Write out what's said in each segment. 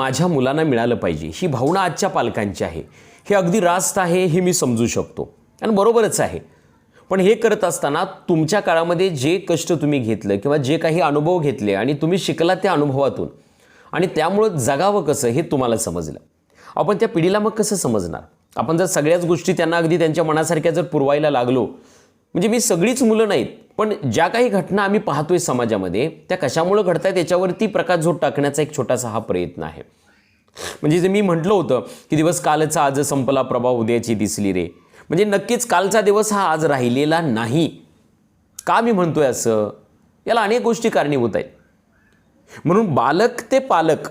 माझ्या मुलांना मिळालं पाहिजे, ही भावना आजच्या पालकांची आहे. हे अगदी रास्त आहे, हे मी समजू शकतो आणि बरोबरच आहे. पण हे करत असताना तुमच्या काळामध्ये जे कष्ट तुम्ही घेतलं किंवा जे काही अनुभव घेतले आणि तुम्ही शिकला त्या अनुभवातून आणि त्यामुळं जगावं कसं हे तुम्हाला समजलं. आपण त्या पिढीला मग कसं समजणार? आपण जर सगळ्याच गोष्टी त्यांना अगदी त्यांच्या मनासारख्या जर पुरवायला लागलो, म्हणजे मी सगळीच मुलं नाहीत, पण ज्या काही घटना आम्ही पाहतोय समाजामध्ये त्या कशामुळे घडतायत याच्यावरती प्रकाशझोत टाकण्याचा एक छोटासा हा प्रयत्न आहे. म्हणजे जे मी म्हटलं होतं की दिवस कालचा आज संपला, प्रभा उद्याची दिसली रे, म्हणजे नक्कीच कालचा दिवस हा आज राहिलेला नाही. का मी म्हणतोय असं? याला अनेक गोष्टी कारणीभूत आहेत. म्हणून बालक ते पालक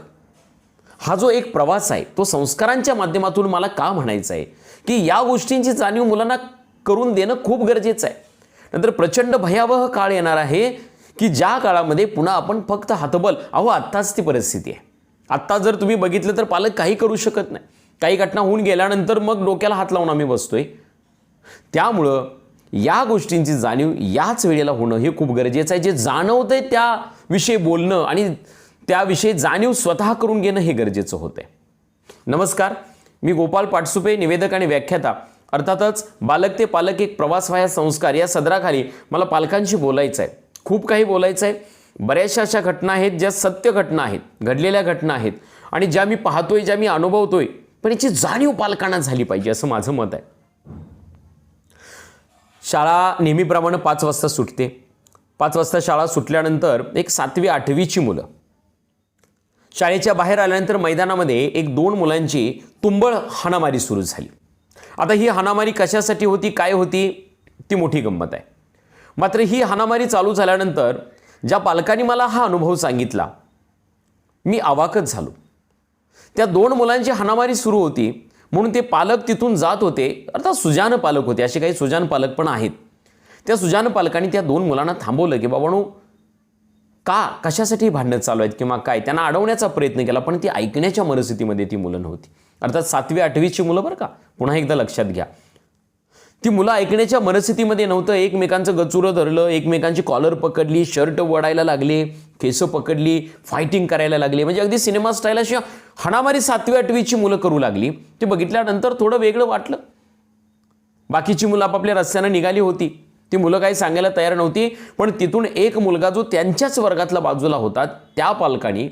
हा जो एक प्रवास आहे तो संस्कारांच्या माध्यमातून मला का म्हणायचा आहे की या गोष्टींची जाणीव मुलांना करून देणं खूप गरजेचं आहे. नंतर प्रचंड भयावह काळ येणार आहे की ज्या काळामध्ये पुन्हा आपण फक्त हातबल, आत्ताच ती परिस्थिती आहे. आत्ता जर तुम्ही बघितलं तर पालक काही करू शकत नाही. काही घटना होऊन गेल्यानंतर मग डोक्याला हात लावून आम्ही बसतोय. त्यामुळं या गोष्टींची जाणीव याच वेळेला होणं हे खूप गरजेचं आहे. जे जाणवतंय त्याविषयी बोलणं आणि त्याविषयी जाणीव स्वतः करून घेणं हे गरजेचं होतंय. नमस्कार, मी गोपाल पाटसुपे, निवेदक आणि व्याख्याता. अर्थातच बालक ते पालक एक प्रवास व्हाया संस्कार या सदराखाली मला पालकांशी बोलायचं आहे. खूप काही बोलायचं आहे. बऱ्याचशा अशा घटना आहेत ज्या सत्य घटना आहेत, घडलेल्या घटना आहेत आणि ज्या मी पाहतोय, ज्या मी अनुभवतोय, पण याची जाणीव पालकांना झाली पाहिजे असं माझं मत आहे. शाळा नेहमीप्रमाणे 5 वाजता सुटते. 5 वाजता शाळा सुटल्यानंतर एक 7वी 8वीची मुलं शाळेच्या बाहेर आल्यानंतर मैदानामध्ये एक 2 मुलांची तुंबळ हाणामारी सुरू झाली. आता ही हाणामारी कशासाठी होती, काय होती, ती मोठी गंमत आहे. मात्र ही हाणामारी चालू झाल्यानंतर ज्या पालकांनी मला हा अनुभव सांगितला मी अवाकच झालो. त्या 2 मुलांची हाणामारी सुरू होती म्हणून ते पालक तिथून जात होते. अर्थात सुजान पालक होते, असे काही सुजान पालक पण आहेत. त्या सुजान पालकांनी त्या 2 मुलांना थांबवलं की बाबांनो, कशासाठी भांडणं चालू आहेत किंवा काय, त्यांना अडवण्याचा प्रयत्न केला, पण ती ऐकण्याच्या मनस्थितीमध्ये ती मुलं नव्हती. अर्थात 7वी 8वीची मुलं बरं का, पुन्हा एकदा लक्षात घ्या. ती मुलं ऐकण्याच्या मनस्थितीमध्ये नव्हतं. एकमेकांचं गचुरं धरलं, एकमेकांची कॉलर पकडली, शर्ट वडायला लागले, केस पकडली, फायटिंग करायला लागले. म्हणजे अगदी सिनेमा स्टाईल अशी हाणामारी 7वी 8वीची मुलं करू लागली. ते बघितल्यानंतर थोडं वेगळं वाटलं. बाकीची मुलं आपापल्या रस्त्यानं निघाली होती. ती मुलं काही सांगायला तयार नव्हती. पण तिथून एक मुलगा जो त्यांच्याच वर्गातला बाजूला होता, त्या पालकांनी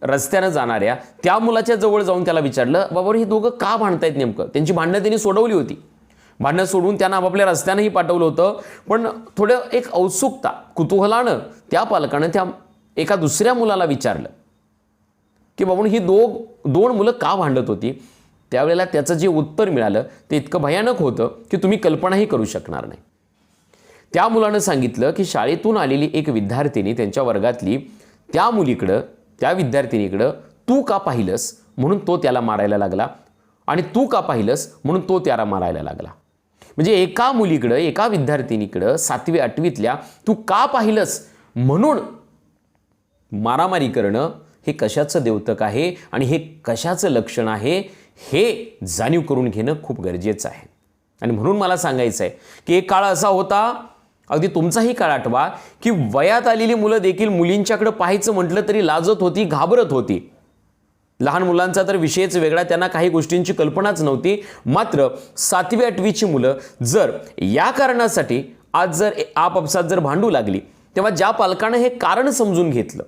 रस्त्यानं जाणाऱ्या त्या मुलाच्या जवळ जाऊन त्याला विचारलं, बाबा हे दोघं का भांडतायत नेमकं. त्यांची भांडणं त्यांनी सोडवली होती. भांडणं सोडून त्यांना आपापल्या रस्त्यानंही पाठवलं होतं. पण थोडं एक औत्सुकता, कुतूहलानं त्या पालकानं त्या एका दुसऱ्या मुलाला विचारलं की बाबा ही 2 मुलं का भांडत होती. त्यावेळेला त्याचं जे उत्तर मिळालं ते इतकं भयानक होतं की तुम्ही कल्पनाही करू शकणार नाही. त्या मुलानं सांगितलं की शाळेतून आलेली एक विद्यार्थिनी त्यांच्या वर्गातली त्या मुलीकडं, त्या विद्यार्थिनीकडं तू का पाहिलंस म्हणून तो त्याला मारायला लागला आणि तू का पाहिलंस म्हणून तो त्याला मारायला लागला. म्हणजे एका मुलीकडं, एका विद्यार्थिनीकडं 7वी 8वीतल्या तू का पाहिलंस म्हणून मारामारी करणं हे कशाचं द्योतक आहे आणि हे कशाचं लक्षण आहे हे जाणीव करून घेणं खूप गरजेचं आहे. आणि म्हणून मला सांगायचं आहे की एक काळ असा होता, अगदी तुमचाही काळ आठवा, की वयात आलेली मुलं देखील मुलींच्याकडे पाहायचं म्हटलं तरी लाजत होती, घाबरत होती. लहान मुलांचा तर विषयच वेगळा, त्यांना काही गोष्टींची कल्पनाच नव्हती. मात्र 7वी 8वीची मुलं जर या कारणासाठी आज जर आपापसात जर भांडू लागली, तेव्हा ज्या पालकानं हे कारण समजून घेतलं,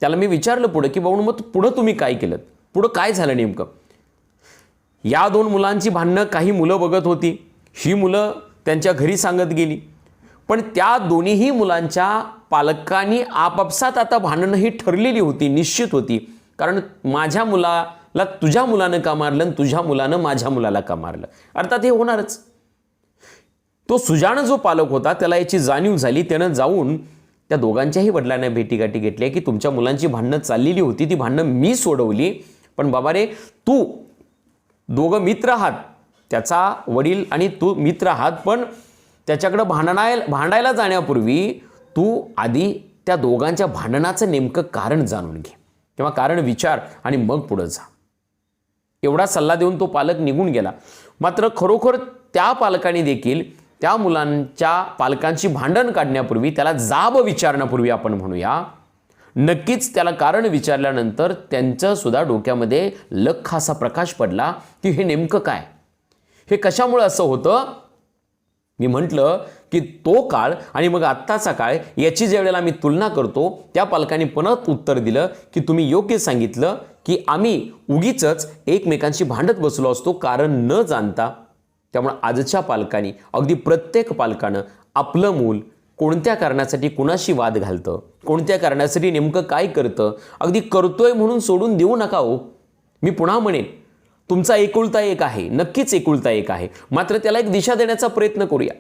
त्याला मी विचारलं पुढे की बाबा मग पुढं तुम्ही काय केलं, पुढं काय झालं नेमकं. या 2 मुलांची भांडणं काही मुलं बघत होती, ही मुलं त्यांच्या घरी सांगत गेली. पण त्या दोन्हीही मुलांच्या पालकांनी आपापसात आता भांडणं ही ठरलेली होती, निश्चित होती. कारण माझ्या मुलाला तुझ्या मुलानं का मारलं आणि तुझ्या मुलानं माझ्या मुलाला का मारलं. अर्थात हे होणारच. तो सुजाण जो पालक होता त्याला याची जाणीव झाली. त्यानं जाऊन त्या दोघांच्याही वडिलांना भेटीगाठी घेतल्या की तुमच्या मुलांची भांडणं चाललेली होती, ती भांडणं मी सोडवली. पण बाबा रे, तू दोघं मित्र आहात, त्याचा वडील आणि तू मित्र आहात, पण त्याच्याकडे भांडायला जाण्यापूर्वी तू आधी त्या दोघांच्या भांडणाचं नेमकं कारण जाणून घे किंवा कारण विचार आणि मग पुढे जा. एवढा सल्ला देऊन तो पालक निघून गेला. मात्र खरोखर त्या पालकांनी देखील त्या मुलांच्या पालकांची भांडण काढण्यापूर्वी, त्याला जाब विचारण्यापूर्वी आपण म्हणूया, नक्कीच त्याला कारण विचारल्यानंतर त्यांच्या सुद्धा डोक्यामध्ये लख असा प्रकाश पडला की हे नेमकं काय, हे कशामुळे असं होतं. मी म्हटलं की तो काळ आणि मग आत्ताचा काळ याची ज्या वेळेला मी तुलना करतो, त्या पालकांनी परत उत्तर दिलं की तुम्ही योग्य सांगितलं की आम्ही उगीचच एकमेकांशी भांडत बसलो असतो कारण न जाणता. त्यामुळे आजच्या पालकांनी, अगदी प्रत्येक पालकानं आपलं मूल कोणत्या कारणासाठी कुणाशी वाद घालतं, कोणत्या कारणासाठी नेमकं काय करतं, अगदी करतोय म्हणून सोडून देऊ नका हो. मी पुन्हा म्हणेन, तुमचा एकुलता एक आहे, नक्कीच एकुलता एक आहे, मात्र त्याला एक दिशा देण्याचा प्रयत्न करूया.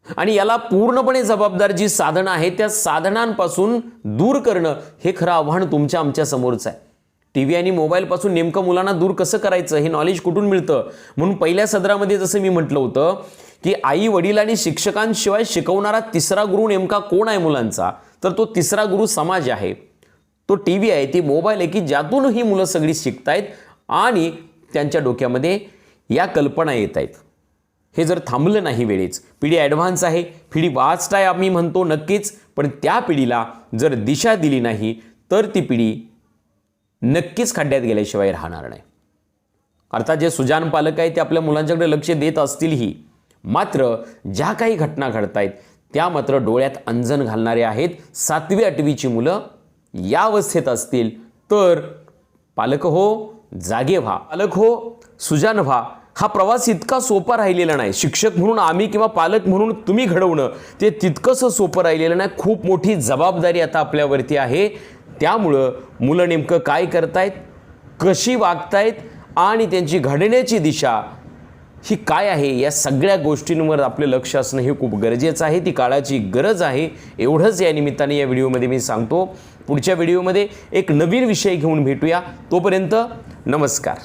आणि याला पूर्णपणे जबाबदार जी साधनं आहे त्या साधनांपासून दूर करणं हे खरं आव्हान तुमच्या आमच्या समोरचं आहे. टीव्ही आणि मोबाईलपासून नेमकं मुलांना दूर कसं करायचं हे नॉलेज कुठून मिळतं. म्हणून पहिल्या सदरामध्ये जसं मी म्हटलं होतं की आई वडील आणि शिक्षकांशिवाय शिकवणारा तिसरा गुरु नेमका कोण आहे मुलांचा, तर तो तिसरा गुरु समाज आहे, तो टीव्ही आहे, ती मोबाईल आहे की ज्यातून ही मुलं सगळी शिकतायत आणि त्यांच्या डोक्यामध्ये या कल्पना येत आहेत. हे जर थांबलं नाही वेळेच, पिढी ॲडव्हान्स आहे, पिढी वास्ट आहे आम्ही म्हणतो नक्कीच, पण त्या पिढीला जर दिशा दिली नाही तर ती पिढी नक्कीच खड्ड्यात गेल्याशिवाय राहणार नाही. अर्थात जे सुजाण पालक आहेत ते आपल्या मुलांच्याकडे लक्ष देत असतीलही, मात्र ज्या काही घटना घडतायत त्या मात्र डोळ्यात अंजन घालणारे आहेत. 7वी 8वीची मुलं या अवस्थेत असतील तर पालक हो जागे व्हा, पालक हो सुजाण व्हा. हा प्रवास इतका सोपा राहिलेला नाही. शिक्षक म्हणून आम्ही किंवा पालक म्हणून तुम्ही घडवणं ते तितकंसं सोपं राहिलेलं नाही. खूप मोठी जबाबदारी आता आपल्यावरती आहे. त्यामुळं मुलं नेमकं काय करतायत, कशी वागतायत आणि त्यांची घडण्याची दिशा ही काय आहे, या सगळ्या गोष्टींवर आपलं लक्ष असणं हे खूप गरजेचं आहे. ती काळाची गरज आहे. एवढंच या निमित्ताने या व्हिडिओमध्ये मी सांगतो. पुढच्या व्हिडिओमध्ये एक नवीन विषय घेऊन भेटूया. तोपर्यंत नमस्कार.